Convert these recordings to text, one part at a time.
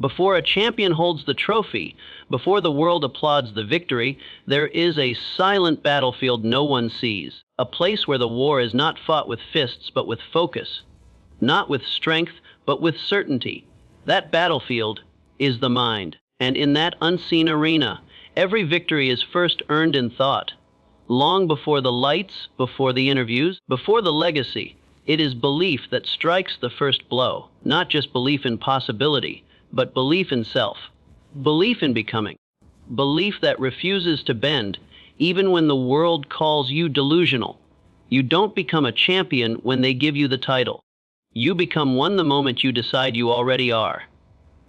Before a champion holds the trophy, before the world applauds the victory, there is a silent battlefield no one sees, a place where the war is not fought with fists but with focus, not with strength but with certainty. That battlefield is the mind, and in that unseen arena, every victory is first earned in thought. Long before the lights, before the interviews, before the legacy, it is belief that strikes the first blow, not just belief in possibility, but belief in self, belief in becoming, belief that refuses to bend, even when the world calls you delusional. You don't become a champion when they give you the title. You become one the moment you decide you already are.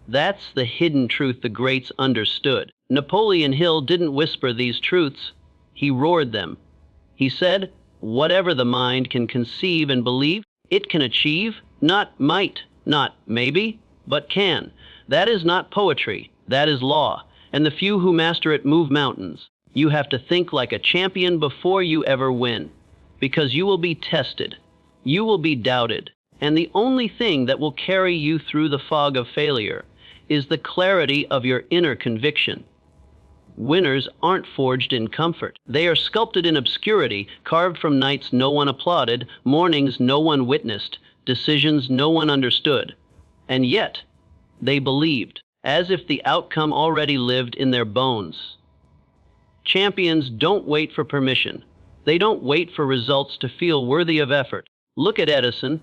That's the hidden truth the greats understood. Napoleon Hill didn't whisper these truths, he roared them. He said, whatever the mind can conceive and believe, it can achieve, not might, not maybe, but can. That is not poetry, that is law, and the few who master it move mountains. You have to think like a champion before you ever win, because you will be tested, you will be doubted, and the only thing that will carry you through the fog of failure is the clarity of your inner conviction. Winners aren't forged in comfort. They are sculpted in obscurity, carved from nights no one applauded, mornings no one witnessed, decisions no one understood. And yet, they believed, as if the outcome already lived in their bones. Champions don't wait for permission. They don't wait for results to feel worthy of effort. Look at Edison.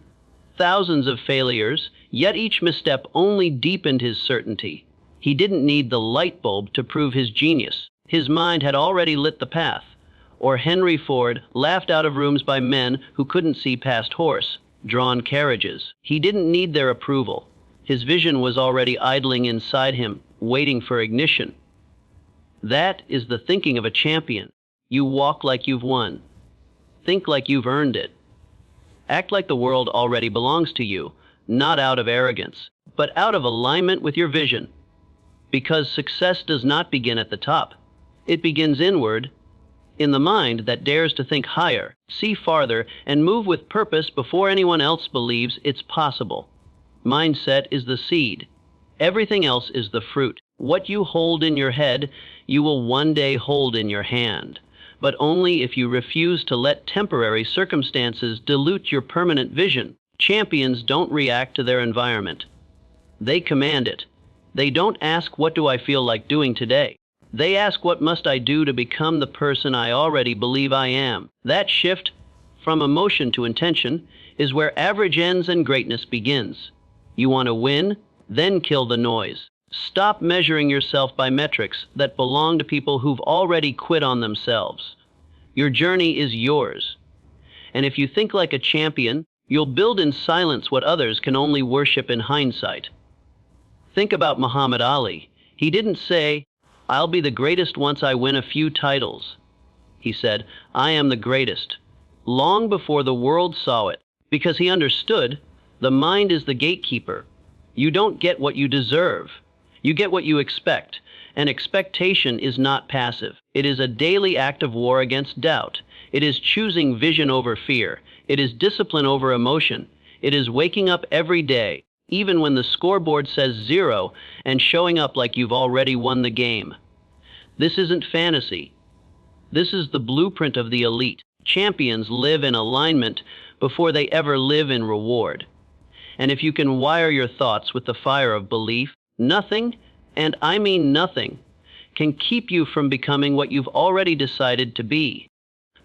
Thousands of failures, yet each misstep only deepened his certainty. He didn't need the light bulb to prove his genius. His mind had already lit the path. Or Henry Ford, laughed out of rooms by men who couldn't see past horse-drawn carriages. He didn't need their approval. His vision was already idling inside him, waiting for ignition. That is the thinking of a champion. You walk like you've won. Think like you've earned it. Act like the world already belongs to you, not out of arrogance, but out of alignment with your vision. Because success does not begin at the top. It begins inward, in the mind that dares to think higher, see farther, and move with purpose before anyone else believes it's possible. Mindset is the seed. Everything else is the fruit. What you hold in your head, you will one day hold in your hand, but only if you refuse to let temporary circumstances dilute your permanent vision. Champions don't react to their environment. They command it. They don't ask, what do I feel like doing today? They ask, what must I do to become the person I already believe I am? That shift from emotion to intention is where average ends and greatness begins. You want to win? Then kill the noise. Stop measuring yourself by metrics that belong to people who've already quit on themselves. Your journey is yours. And if you think like a champion, you'll build in silence what others can only worship in hindsight. Think about Muhammad Ali. He didn't say, I'll be the greatest once I win a few titles. He said, I am the greatest, long before the world saw it, because he understood the mind is the gatekeeper. You don't get what you deserve. You get what you expect, and expectation is not passive. It is a daily act of war against doubt. It is choosing vision over fear. It is discipline over emotion. It is waking up every day, even when the scoreboard says 0, and showing up like you've already won the game. This isn't fantasy. This is the blueprint of the elite. Champions live in alignment before they ever live in reward. And if you can wire your thoughts with the fire of belief, nothing, and I mean nothing, can keep you from becoming what you've already decided to be.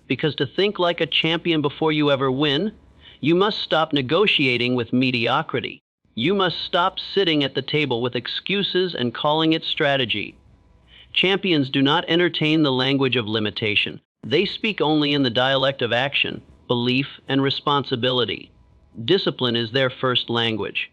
Because to think like a champion before you ever win, you must stop negotiating with mediocrity. You must stop sitting at the table with excuses and calling it strategy. Champions do not entertain the language of limitation. They speak only in the dialect of action, belief, and responsibility. Discipline is their first language.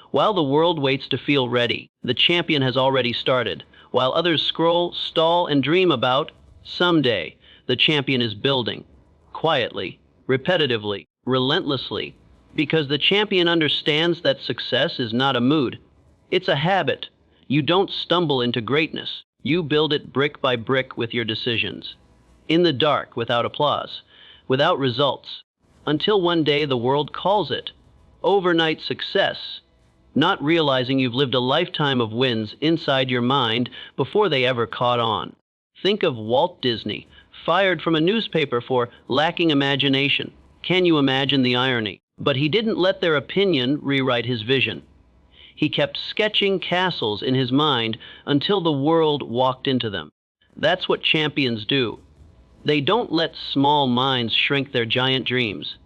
While the world waits to feel ready, the champion has already started. While others scroll, stall, and dream about someday, the champion is building, quietly, repetitively, relentlessly, because the champion understands that success is not a mood. It's a habit. You don't stumble into greatness. You build it brick by brick with your decisions. In the dark, without applause, without results, until one day the world calls it overnight success. not realizing you've lived a lifetime of wins inside your mind before they ever caught on. Think of Walt Disney, fired from a newspaper for lacking imagination. Can you imagine the irony? But he didn't let their opinion rewrite his vision. He kept sketching castles in his mind until the world walked into them. That's what champions do. They don't let small minds shrink their giant dreams.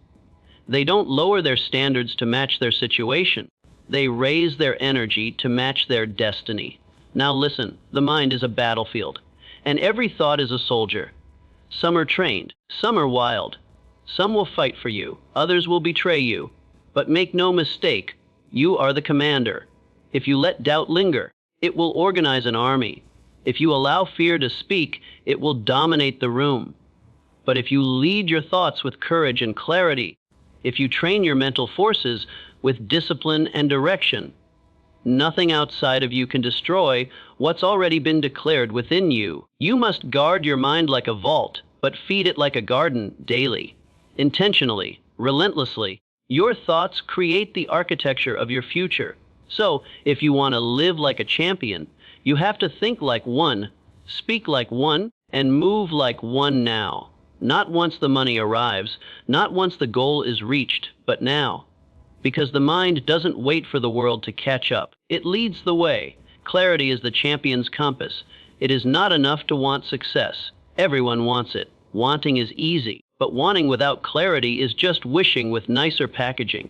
They don't lower their standards to match their situation. They raise their energy to match their destiny. Now listen, the mind is a battlefield, and every thought is a soldier. Some are trained, some are wild. Some will fight for you, others will betray you. But make no mistake, you are the commander. If you let doubt linger, it will organize an army. If you allow fear to speak, it will dominate the room. But if you lead your thoughts with courage and clarity, if you train your mental forces with discipline and direction, nothing outside of you can destroy what's already been declared within you. You must guard your mind like a vault, but feed it like a garden daily, intentionally, relentlessly. Your thoughts create the architecture of your future. So, if you want to live like a champion, you have to think like one, speak like one, and move like one now. Not once the money arrives, not once the goal is reached, but now. Because the mind doesn't wait for the world to catch up. It leads the way. Clarity is the champion's compass. It is not enough to want success. Everyone wants it. Wanting is easy, but wanting without clarity is just wishing with nicer packaging.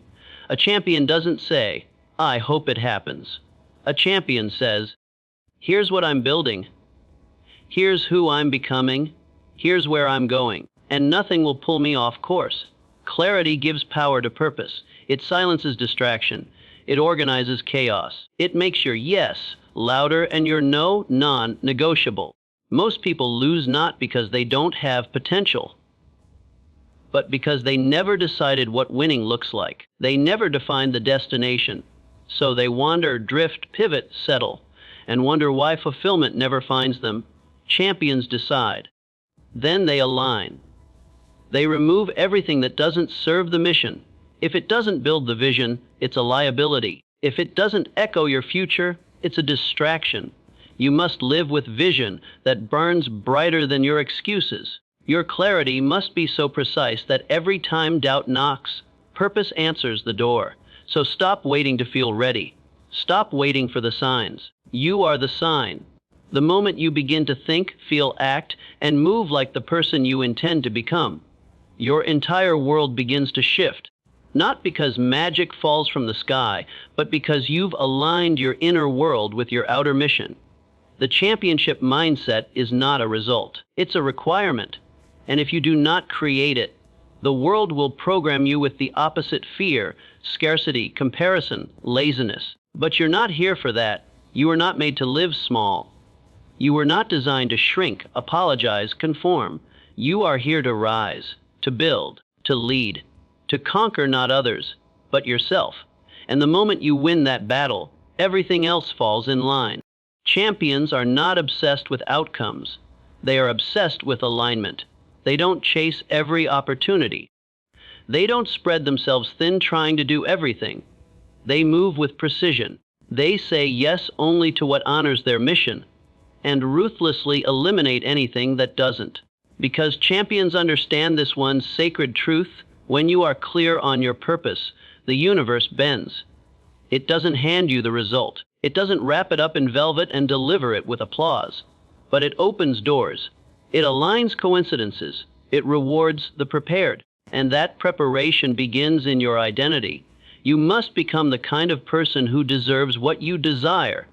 A champion doesn't say, "I hope it happens." A champion says, "Here's what I'm building. Here's who I'm becoming. Here's where I'm going. And nothing will pull me off course." Clarity gives power to purpose. It silences distraction. It organizes chaos. It makes your yes louder and your no non-negotiable. Most people lose not because they don't have potential, but because they never decided what winning looks like. They never defined the destination. So they wander, drift, pivot, settle, and wonder why fulfillment never finds them. Champions decide. Then they align. They remove everything that doesn't serve the mission. If it doesn't build the vision, it's a liability. If it doesn't echo your future, it's a distraction. You must live with vision that burns brighter than your excuses. Your clarity must be so precise that every time doubt knocks, purpose answers the door. So stop waiting to feel ready. Stop waiting for the signs. You are the sign. The moment you begin to think, feel, act, and move like the person you intend to become, your entire world begins to shift. Not because magic falls from the sky, but because you've aligned your inner world with your outer mission. The championship mindset is not a result. It's a requirement. And if you do not create it, the world will program you with the opposite: fear, scarcity, comparison, laziness. But you're not here for that. You are not made to live small. You were not designed to shrink, apologize, conform. You are here to rise, to build, to lead, to conquer not others, but yourself. And the moment you win that battle, everything else falls in line. Champions are not obsessed with outcomes. They are obsessed with alignment. They don't chase every opportunity. They don't spread themselves thin trying to do everything. They move with precision. They say yes only to what honors their mission, and ruthlessly eliminate anything that doesn't. Because champions understand this one sacred truth: when you are clear on your purpose, the universe bends. It doesn't hand you the result. It doesn't wrap it up in velvet and deliver it with applause. But it opens doors. It aligns coincidences. It rewards the prepared. And that preparation begins in your identity. You must become the kind of person who deserves what you desire.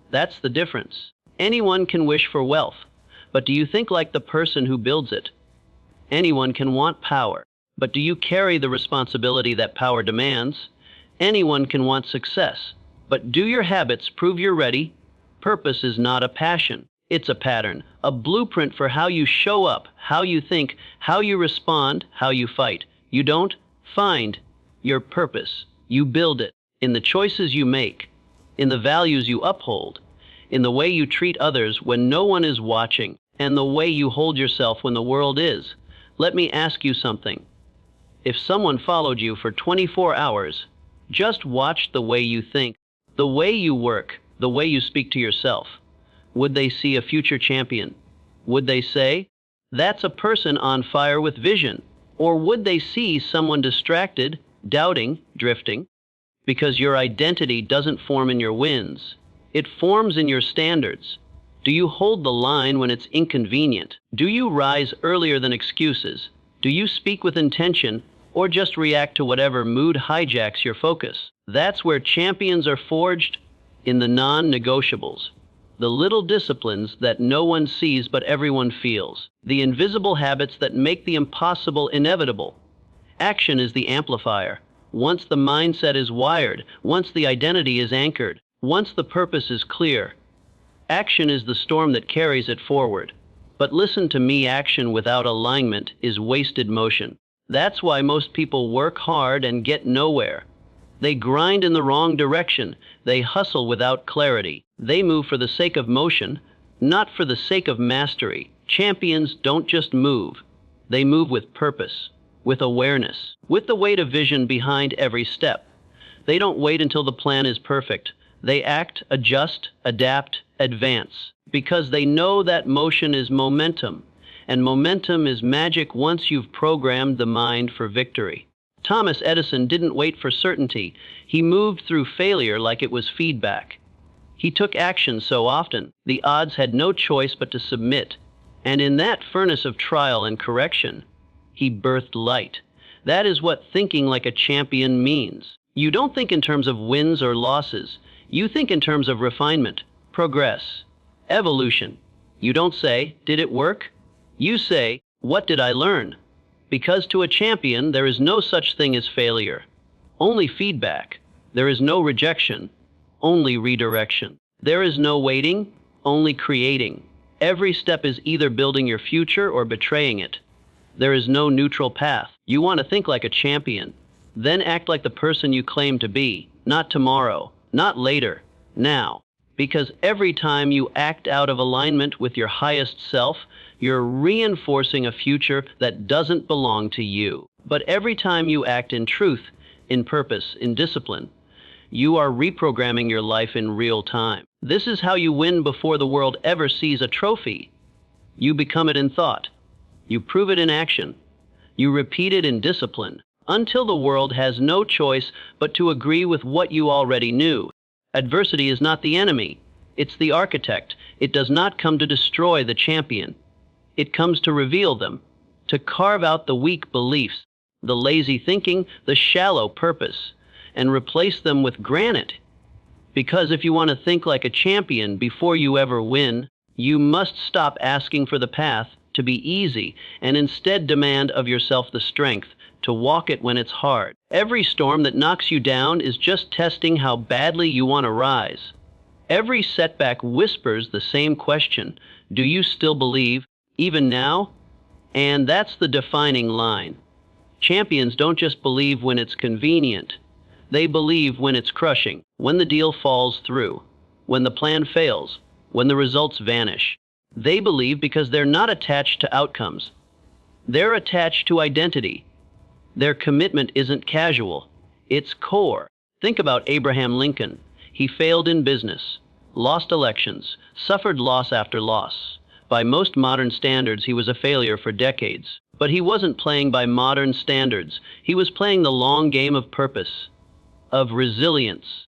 That's the difference. Anyone can wish for wealth, but do you think like the person who builds it? Anyone can want power, but do you carry the responsibility that power demands? Anyone can want success, but do your habits prove you're ready? Purpose is not a passion. It's a pattern, a blueprint for how you show up, how you think, how you respond, how you fight. You don't find your purpose. You build it in the choices you make, in the values you uphold, in the way you treat others when no one is watching, and the way you hold yourself when the world is. Let me ask you something. If someone followed you for 24 hours, just watch the way you think. The way you work, the way you speak to yourself. Would they see a future champion? Would they say, "That's a person on fire with vision"? Or would they see someone distracted, doubting, drifting? Because your identity doesn't form in your wins. It forms in your standards. Do you hold the line when it's inconvenient? Do you rise earlier than excuses? Do you speak with intention, or just react to whatever mood hijacks your focus? That's where champions are forged, in the non-negotiables. The little disciplines that no one sees but everyone feels. The invisible habits that make the impossible inevitable. Action is the amplifier. Once the mindset is wired, once the identity is anchored, once the purpose is clear, action is the storm that carries it forward. But listen to me, action without alignment is wasted motion. That's why most people work hard and get nowhere. They grind in the wrong direction. They hustle without clarity. They move for the sake of motion, not for the sake of mastery. Champions don't just move. They move with purpose, with awareness, with the weight of vision behind every step. They don't wait until the plan is perfect. They act, adjust, adapt, advance, because they know that motion is momentum, and momentum is magic once you've programmed the mind for victory. Thomas Edison didn't wait for certainty. He moved through failure like it was feedback. He took action so often, the odds had no choice but to submit. And in that furnace of trial and correction, he birthed light. That is what thinking like a champion means. You don't think in terms of wins or losses. You think in terms of refinement, progress, evolution. You don't say, "Did it work?" You say, "What did I learn?" Because to a champion, there is no such thing as failure. Only feedback. There is no rejection. Only redirection. There is no waiting. Only creating. Every step is either building your future or betraying it. There is no neutral path. You want to think like a champion. Then act like the person you claim to be. Not tomorrow. Not later. Now. Because every time you act out of alignment with your highest self, you're reinforcing a future that doesn't belong to you. But every time you act in truth, in purpose, in discipline, you are reprogramming your life in real time. This is how you win before the world ever sees a trophy. You become it in thought. You prove it in action. You repeat it in discipline, until the world has no choice but to agree with what you already knew. Adversity is not the enemy. It's the architect. It does not come to destroy the champion. It comes to reveal them, to carve out the weak beliefs, the lazy thinking, the shallow purpose, and replace them with granite. Because if you want to think like a champion before you ever win, you must stop asking for the path to be easy and instead demand of yourself the strength to walk it when it's hard. Every storm that knocks you down is just testing how badly you want to rise. Every setback whispers the same question: do you still believe, even now? And that's the defining line. Champions don't just believe when it's convenient. They believe when it's crushing, when the deal falls through, when the plan fails, when the results vanish. They believe because they're not attached to outcomes. They're attached to identity. Their commitment isn't casual. It's core. Think about Abraham Lincoln. He failed in business, lost elections, suffered loss after loss. By most modern standards, he was a failure for decades. But he wasn't playing by modern standards. He was playing the long game of purpose, of resilience,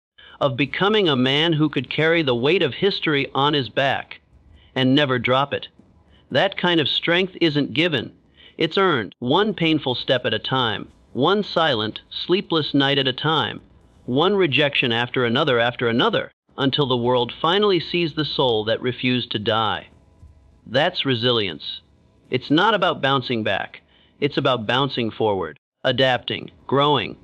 of becoming a man who could carry the weight of history on his back and never drop it. That kind of strength isn't given. It's earned, one painful step at a time, one silent, sleepless night at a time, one rejection after another, until the world finally sees the soul that refused to die. That's resilience. It's not about bouncing back. It's about bouncing forward, adapting, growing,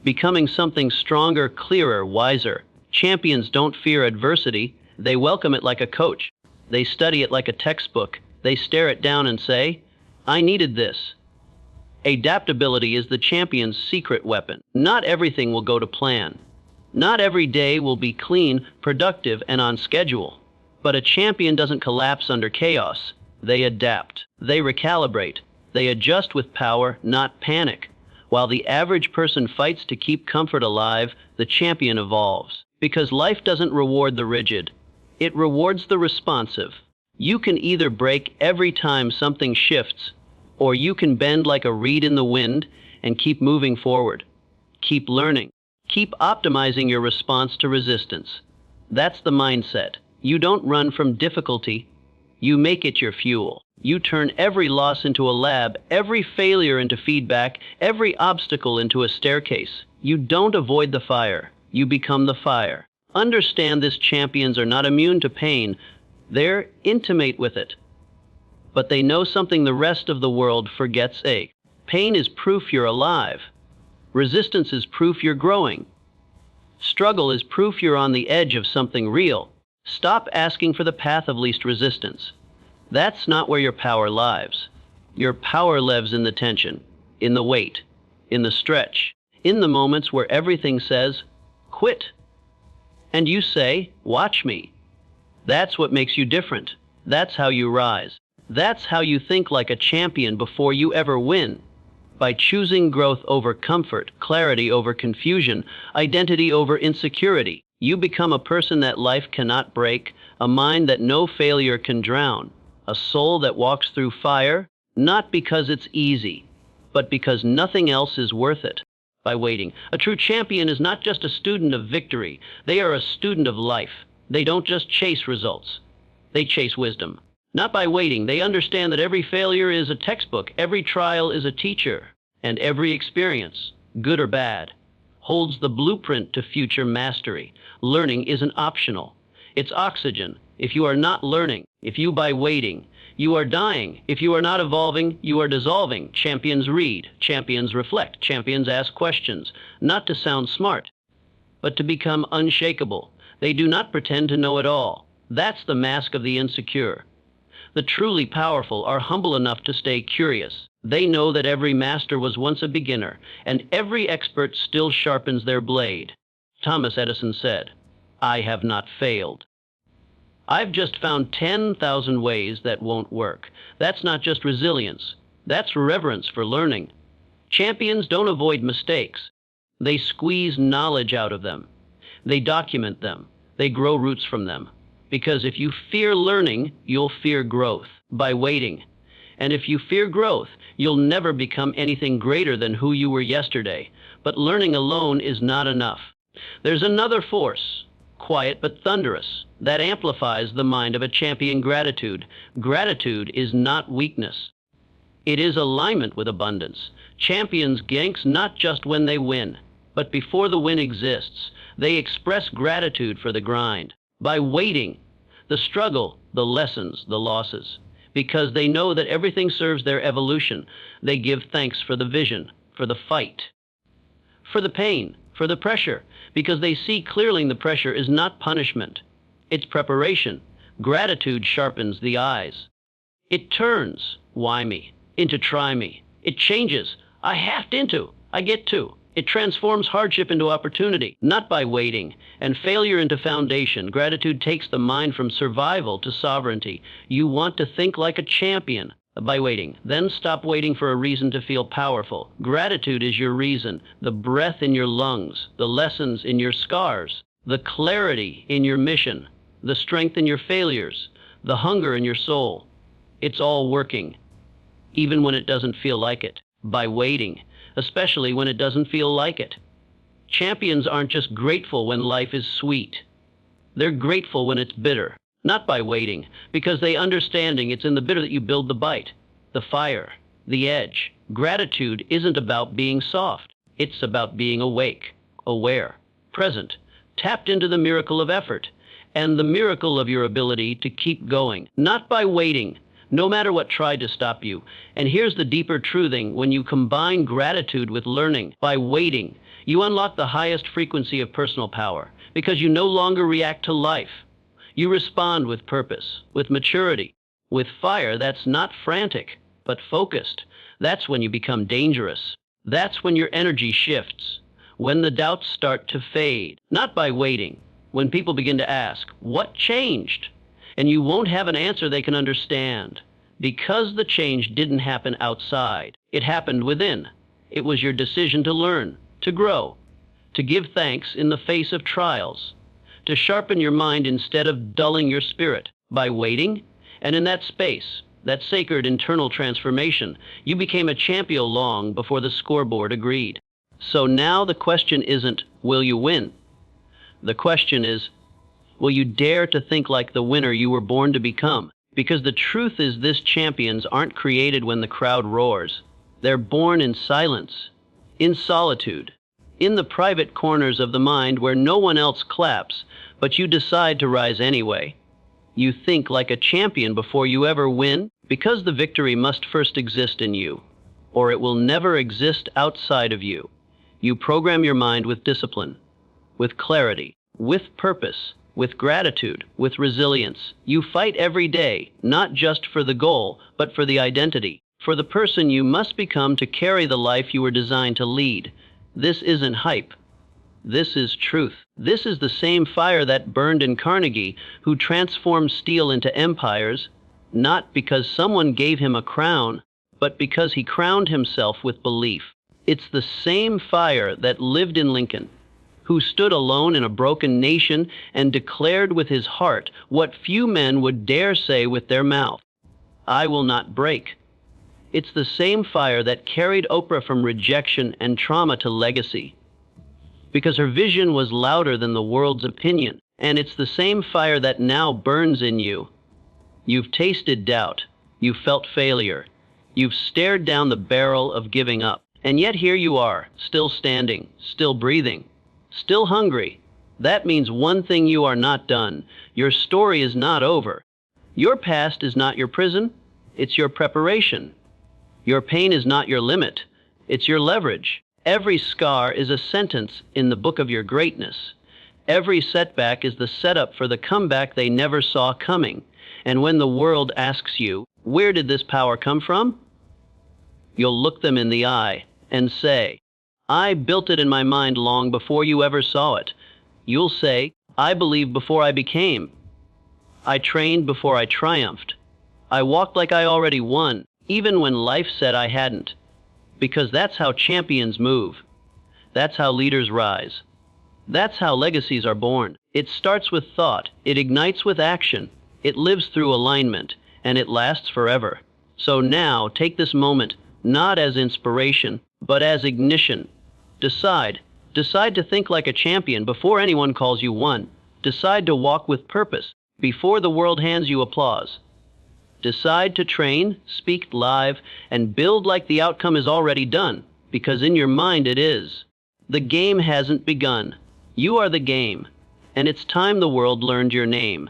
becoming something stronger, clearer, wiser. Champions don't fear adversity. They welcome it like a coach. They study it like a textbook. They stare it down and say, "I needed this." Adaptability is the champion's secret weapon. Not everything will go to plan. Not every day will be clean, productive, and on schedule. But a champion doesn't collapse under chaos. They adapt. They recalibrate. They adjust with power, not panic. While the average person fights to keep comfort alive, the champion evolves. Because life doesn't reward the rigid, it rewards the responsive. You can either break every time something shifts, or you can bend like a reed in the wind and keep moving forward. Keep learning. Keep optimizing your response to resistance. That's the mindset. You don't run from difficulty. You make it your fuel. You turn every loss into a lab, every failure into feedback, every obstacle into a staircase. You don't avoid the fire. You become the fire. Understand this: champions are not immune to pain. They're intimate with it. But they know something the rest of the world forgets. Pain is proof you're alive. Resistance is proof you're growing. Struggle is proof you're on the edge of something real. Stop asking for the path of least resistance. That's not where your power lives. Your power lives in the tension, in the wait, in the stretch, in the moments where everything says, quit. And you say, watch me. That's what makes you different. That's how you rise. That's how you think like a champion before you ever win. By choosing growth over comfort, clarity over confusion, identity over insecurity, you become a person that life cannot break, a mind that no failure can drown, a soul that walks through fire, not because it's easy, but because nothing else is worth it. By waiting, a true champion is not just a student of victory, they are a student of life. They don't just chase results, they chase wisdom. Not by waiting, they understand that every failure is a textbook, every trial is a teacher, and every experience, good or bad, holds the blueprint to future mastery. Learning isn't optional. It's oxygen. If you are not learning, if you by waiting, you are dying. If you are not evolving, you are dissolving. Champions read, champions reflect, champions ask questions, not to sound smart, but to become unshakable. They do not pretend to know it all. That's the mask of the insecure. The truly powerful are humble enough to stay curious. They know that every master was once a beginner, and every expert still sharpens their blade. Thomas Edison said, "I have not failed. I've just found 10,000 ways that won't work." That's not just resilience. That's reverence for learning. Champions don't avoid mistakes. They squeeze knowledge out of them. They document them. They grow roots from them. Because if you fear learning, you'll fear growth by waiting. And if you fear growth, you'll never become anything greater than who you were yesterday. But learning alone is not enough. There's another force, quiet but thunderous, that amplifies the mind of a champion: gratitude. Gratitude is not weakness. It is alignment with abundance. Champions ganks not just when they win, but before the win exists. They express gratitude for the grind. By waiting, the struggle, the lessons, the losses. Because they know that everything serves their evolution. They give thanks for the vision, for the fight, for the pain, for the pressure, because they see clearly the pressure is not punishment. It's preparation. Gratitude sharpens the eyes. It turns why me into try me. It changes I have to into I get to. It transforms hardship into opportunity, not by waiting, and failure into foundation. Gratitude takes the mind from survival to sovereignty. You want to think like a champion by waiting. Then stop waiting for a reason to feel powerful. Gratitude is your reason, the breath in your lungs, the lessons in your scars, the clarity in your mission, the strength in your failures, the hunger in your soul. It's all working, even when it doesn't feel like it. By waiting, especially when it doesn't feel like it. Champions aren't just grateful when life is sweet. They're grateful when it's bitter, not by waiting, because they understanding it's in the bitter that you build the bite, the fire, the edge. Gratitude isn't about being soft. It's about being awake, aware, present, tapped into the miracle of effort, and the miracle of your ability to keep going, not by waiting, no matter what tried to stop you. And here's the deeper truthing: when you combine gratitude with learning, by waiting, you unlock the highest frequency of personal power, because you no longer react to life. You respond with purpose, with maturity, with fire that's not frantic, but focused. That's when you become dangerous. That's when your energy shifts, when the doubts start to fade. Not by waiting, when people begin to ask, what changed? And you won't have an answer they can understand, because the change didn't happen outside. It happened within. It was your decision to learn, to grow, to give thanks in the face of trials, to sharpen your mind instead of dulling your spirit. By waiting, and in that space, that sacred internal transformation, you became a champion long before the scoreboard agreed. So now the question isn't, will you win? The question is, will you dare to think like the winner you were born to become? Because the truth is, this champions aren't created when the crowd roars. They're born in silence, in solitude, in the private corners of the mind where no one else claps, but you decide to rise anyway. You think like a champion before you ever win, because the victory must first exist in you, or it will never exist outside of you. You program your mind with discipline, with clarity, with purpose, with gratitude, with resilience. You fight every day, not just for the goal, but for the identity, for the person you must become to carry the life you were designed to lead. This isn't hype. This is truth. This is the same fire that burned in Carnegie, who transformed steel into empires, not because someone gave him a crown, but because he crowned himself with belief. It's the same fire that lived in Lincoln, who stood alone in a broken nation and declared with his heart what few men would dare say with their mouth: I will not break. It's the same fire that carried Oprah from rejection and trauma to legacy, because her vision was louder than the world's opinion. And it's the same fire that now burns in you. You've tasted doubt. You've felt failure. You've stared down the barrel of giving up. And yet here you are, still standing, still breathing, still hungry. That means one thing: you are not done. Your story is not over. Your past is not your prison. It's your preparation. Your pain is not your limit. It's your leverage. Every scar is a sentence in the book of your greatness. Every setback is the setup for the comeback they never saw coming. And when the world asks you, where did this power come from? You'll look them in the eye and say, I built it in my mind long before you ever saw it. You'll say, I believed before I became. I trained before I triumphed. I walked like I already won, even when life said I hadn't. Because that's how champions move. That's how leaders rise. That's how legacies are born. It starts with thought. It ignites with action. It lives through alignment, and it lasts forever. So now, take this moment, not as inspiration, but as ignition. Decide to think like a champion before anyone calls you one. Decide to walk with purpose before the world hands you applause. Decide to train, speak live, and build like the outcome is already done, because in your mind it is. The game hasn't begun. You are the game, and it's time the world learned your name.